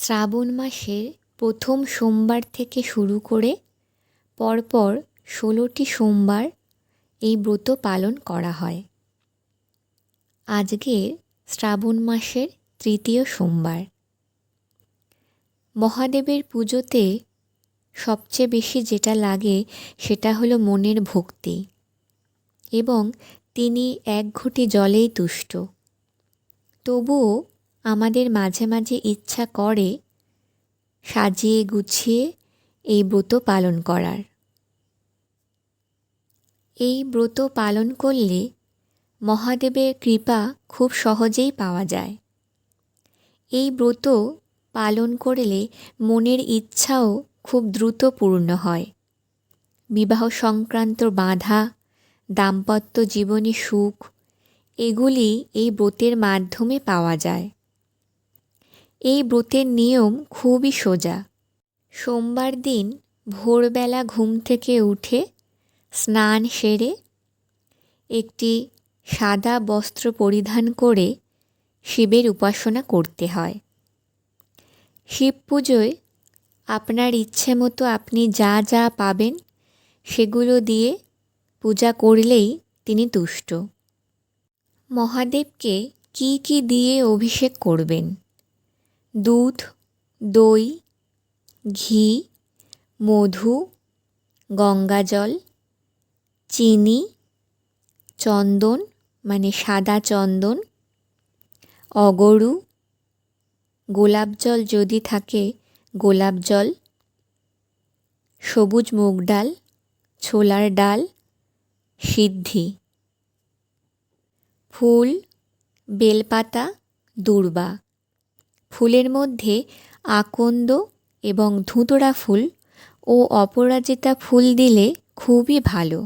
শ্রাবণ মাসের প্রথম সোমবার থেকে শুরু করে পরপর ১৬টি সোমবার এই ব্রত পালন করা হয়। আজকে শ্রাবণ মাসের তৃতীয় সোমবার। মহাদেবের পুজোতে সবচেয়ে বেশি যেটা লাগে সেটা হলো মনের ভক্তি, এবং তিনি এক ঘটি জলেই তুষ্ট। তবুও আমাদের মাঝে মাঝে ইচ্ছা করে সাজিয়ে গুছিয়ে এই ব্রত পালন করার। এই ব্রত পালন করলে মহাদেবের কৃপা খুব সহজেই পাওয়া যায়। এই ব্রত পালন করলে মনের ইচ্ছাও খুব দ্রুত পূর্ণ হয়। বিবাহ সংক্রান্ত বাধা, দাম্পত্য জীবনে সুখ, এগুলি এই ব্রতের মাধ্যমে পাওয়া যায়। এই ব্রতের নিয়ম খুবই সোজা। সোমবার দিন ভোরবেলা ঘুম থেকে উঠে স্নান সেরে একটি সাদা বস্ত্র পরিধান করে শিবের উপাসনা করতে হয়। শিব পুজোয় আপনার ইচ্ছে মতো আপনি যা যা পাবেন সেগুলো দিয়ে পূজা করলেই তিনি তুষ্ট। মহাদেবকে কি কি দিয়ে অভিষেক করবেন? দুধ, দই, ঘি, মধু, গঙ্গাজল, চিনি, চন্দন মানে সাদা চন্দন, অগরু, গোলাপ জল যদি থাকে গোলাপ জল, সবুজ মুগ ডাল, ছোলার ডাল, সিদ্ধি, ফুল, বেলপাতা, দূর্বা। ফুলের মধ্যে আকন্দ এবং ধুতরা ফুল ও অপরাজিতা ফুল দিলে খুবই ভালো।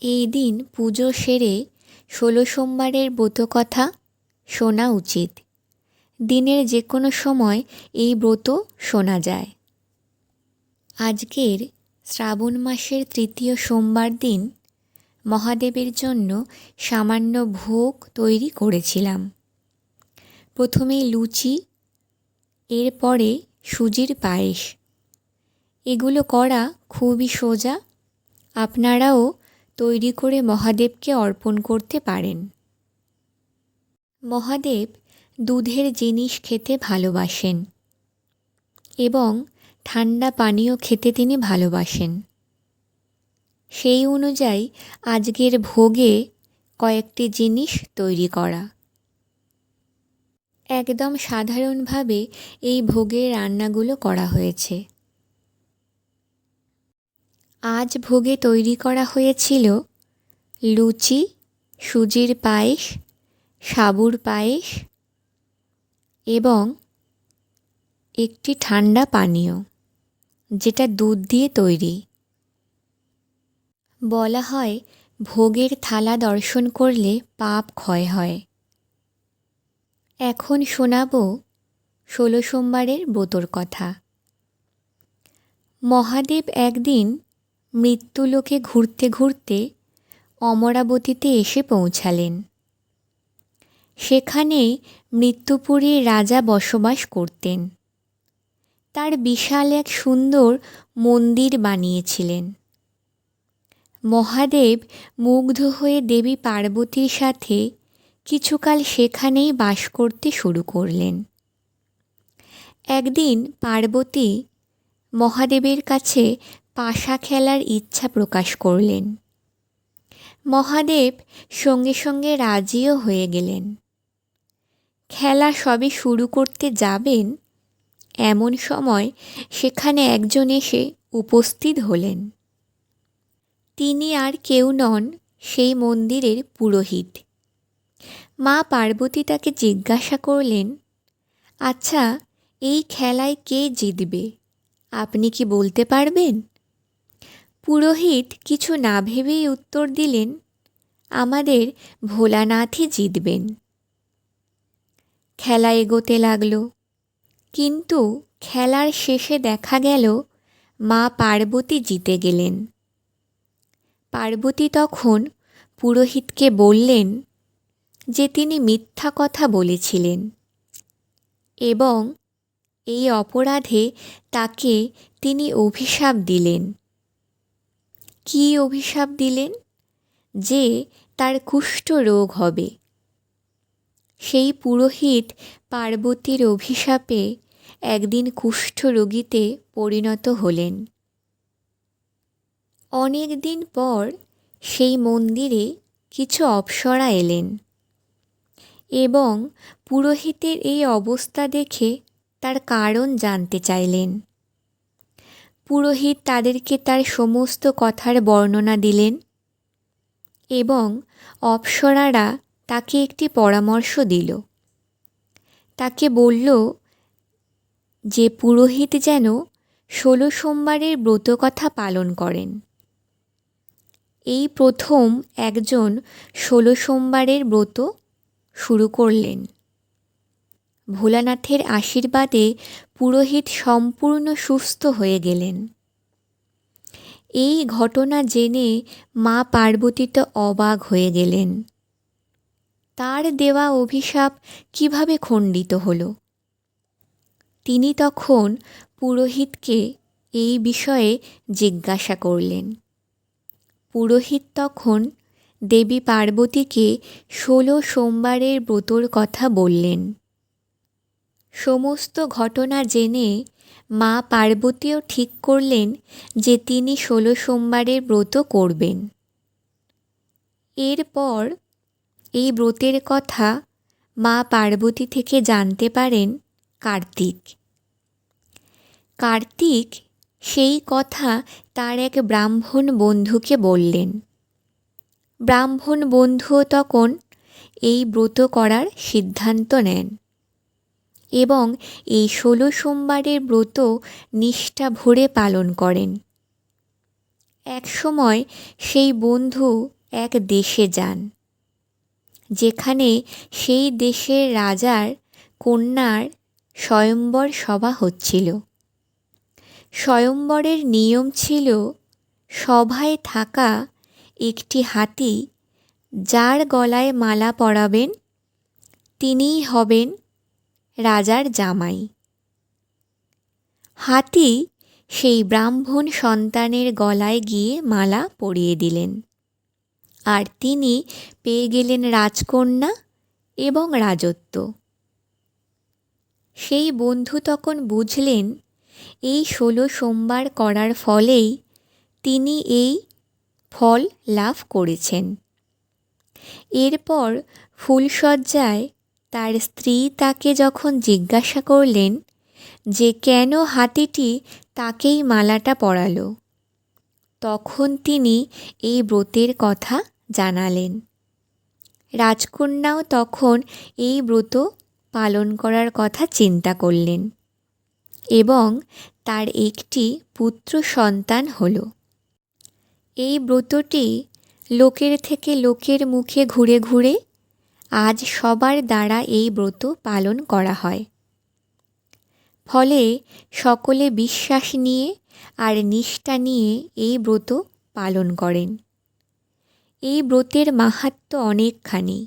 এই দিন পুজো সেরে ১৬ সোমবারের ব্রতকথা শোনা উচিত। দিনের যে কোনো সময় এই ব্রত শোনা যায়। আজকের শ্রাবণ মাসের তৃতীয় সোমবার দিন মহাদেবের জন্য সামান্য ভোগ তৈরি করেছিলাম। প্রথমেই লুচি, এরপরে সুজির পায়েস। এগুলো করা খুবই সোজা। আপনারাও তৈরি করে মহাদেবকে অর্পণ করতে পারেন। মহাদেব দুধের জিনিস খেতে ভালোবাসেন এবং ঠান্ডা পানীয় খেতে তিনি ভালোবাসেন। সেই অনুযায়ী আজকের ভোগে কয়েকটি জিনিস তৈরি করা। একদম সাধারণভাবে এই ভোগের রান্নাগুলো করা হয়েছে। আজ ভোগে তৈরি করা হয়েছিল লুচি, সুজির পায়েস, সাবুর পায়েস এবং একটি ঠান্ডা পানীয় যেটা দুধ দিয়ে তৈরি। বলা হয় ভোগের থালা দর্শন করলে পাপ ক্ষয় হয়। এখন শোনাবো ১৬ সোমবারের ব্রতর কথা। মহাদেব একদিন মৃত্যুলোকে ঘুরতে ঘুরতে অমরাবতীতে এসে পৌঁছালেন। সেখানে মৃত্যুপুরীর রাজা বসবাস করতেন। তার বিশাল এক সুন্দর মন্দির বানিয়েছিলেন। মহাদেব মুগ্ধ হয়ে দেবী পার্বতীর সাথে কিছুকাল সেখানেই বাস করতে শুরু করলেন। একদিন পার্বতী মহাদেবের কাছে পাশা খেলার ইচ্ছা প্রকাশ করলেন। মহাদেব সঙ্গে সঙ্গে রাজিও হয়ে গেলেন। খেলা সবে শুরু করতে যাবেন এমন সময় সেখানে একজন এসে উপস্থিত হলেন। তিনি আর কেউ নন, সেই মন্দিরের পুরোহিত। মা পার্বতী তাকে জিজ্ঞাসা করলেন, আচ্ছা, এই খেলায় কে জিতবে আপনি কি বলতে পারবেন? পুরোহিত কিছু না ভেবেই উত্তর দিলেন, আমাদের ভোলানাথই জিতবেন। খেলা এগোতে লাগলো, কিন্তু খেলার শেষে দেখা গেল মা পার্বতী জিতে গেলেন। পার্বতী তখন পুরোহিতকে বললেন যে তিনি মিথ্যা কথা বলেছিলেন। এবং এই অপরাধে তাকে তিনি অভিশাপ দিলেন। কী অভিশাপ দিলেন? যে তার কুষ্ঠ রোগ হবে। সেই পুরোহিত পার্বতীর অভিশাপে একদিন কুষ্ঠরোগীতে পরিণত হলেন। অনেক দিন পর সেই মন্দিরে কিছু অপ্সরা এলেন এবং পুরোহিতের এই অবস্থা দেখে তার কারণ জানতে চাইলেন। পুরোহিত তাদেরকে তার সমস্ত কথার বর্ণনা দিলেন এবং অপ্সরারা তাকে একটি পরামর্শ দিল। তাকে বলল যে পুরোহিত যেন 16 সোমবারের ব্রতকথা পালন করেন। এই প্রথম একজন 16 সোমবারের ব্রত শুরু করলেন। ভোলানাথের আশীর্বাদে পুরোহিত সম্পূর্ণ সুস্থ হয়ে গেলেন। এই ঘটনা জেনে মা পার্বতী তো অবাক হয়ে গেলেন। তার দেওয়া অভিশাপ কিভাবে খণ্ডিত হলো? তিনি তখন পুরোহিতকে এই বিষয়ে জিজ্ঞাসা করলেন। পুরোহিত তখন দেবী পার্বতীকে 16 সোমবারের ব্রতর কথা বললেন। সমস্ত ঘটনা জেনে মা পার্বতীও ঠিক করলেন যে তিনি 16 সোমবারের ব্রত করবেন। এরপর এই ব্রতের কথা মা পার্বতী থেকে জানতে পারেন কার্তিক। কার্তিক সেই কথা তার এক ব্রাহ্মণ বন্ধুকে বললেন। ব্রাহ্মণ বন্ধুও তখন এই ব্রত করার সিদ্ধান্ত নেন এবং এই 16 সোমবারের ব্রত নিষ্ঠা ভরে পালন করেন। এক সময় সেই বন্ধু এক দেশে যান, যেখানে সেই দেশের রাজার কন্যার স্বয়ম্বর সভা হচ্ছিল। স্বয়ম্বরের নিয়ম ছিল সভায় থাকা একটি হাতি যার গলায় মালা পরাবেন তিনিই হবেন রাজার জামাই। হাতি সেই ব্রাহ্মণ সন্তানের গলায় গিয়ে মালা পরিয়ে দিলেন, আর তিনি পেয়ে গেলেন রাজকন্যা এবং রাজত্ব। সেই বন্ধু তখন বুঝলেন এই 16 সোমবার করার ফলেই তিনি এই ফল লাভ করেছেন। এরপর ফুলশয্যায় তার স্ত্রী তাকে যখন জিজ্ঞাসা করলেন যে কেন হাতিটি তাকেই মালাটা পরালো, তখন তিনি এই ব্রতের কথা জানালেন। রাজকন্যাও তখন এই ব্রত পালন করার কথা চিন্তা করলেন এবং তার একটি পুত্র সন্তান হলো। এই ব্রতটি লোকের থেকে লোকের মুখে ঘুরে ঘুরে আজ সবার দ্বারা এই ব্রত পালন করা হয়। ফলে সকলে বিশ্বাস নিয়ে আর নিষ্ঠা নিয়ে এই ব্রত পালন করেন। এই ব্রতের মাহাত্ম্য অনেকখানি।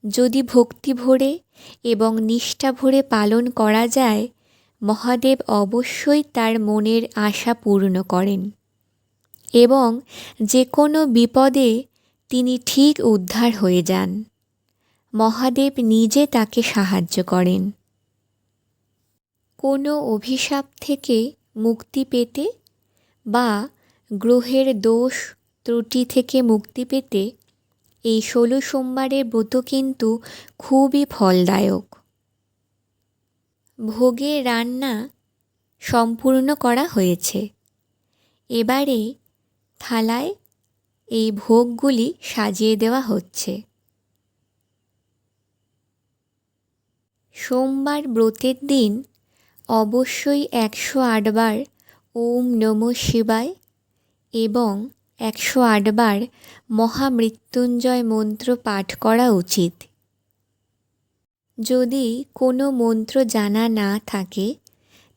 যদি ভক্তি ভরে এবং নিষ্ঠা ভরে পালন করা যায়, মহাদেব অবশ্যই তার মনের আশা পূর্ণ করেন এবং যে কোনো বিপদে তিনি ঠিক উদ্ধার হয়ে যান। মহাদেব নিজে তাকে সাহায্য করেন। কোনো অভিশাপ থেকে মুক্তি পেতে বা গ্রহের দোষ ত্রুটি থেকে মুক্তি পেতে এই 16 সোমবারের ব্রত কিন্তু খুবই ফলদায়ক। ভোগের রান্না সম্পূর্ণ করা হয়েছে। এবারে থালায় এই ভোগগুলি সাজিয়ে দেওয়া হচ্ছে। সোমবার ব্রতের দিন অবশ্যই 108 বার ওম নমঃ শিবায় এবং 108 বার মহামৃত্যুঞ্জয় মন্ত্র পাঠ করা উচিত। যদি কোনো মন্ত্র জানা না থাকে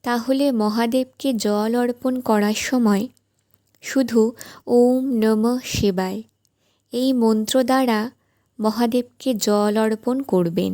তাহলে মহাদেবকে জল অর্পণ করার সময় শুধু ওম নমঃ শিবায় এই মন্ত্র দ্বারা মহাদেবকে জল অর্পণ করবেন।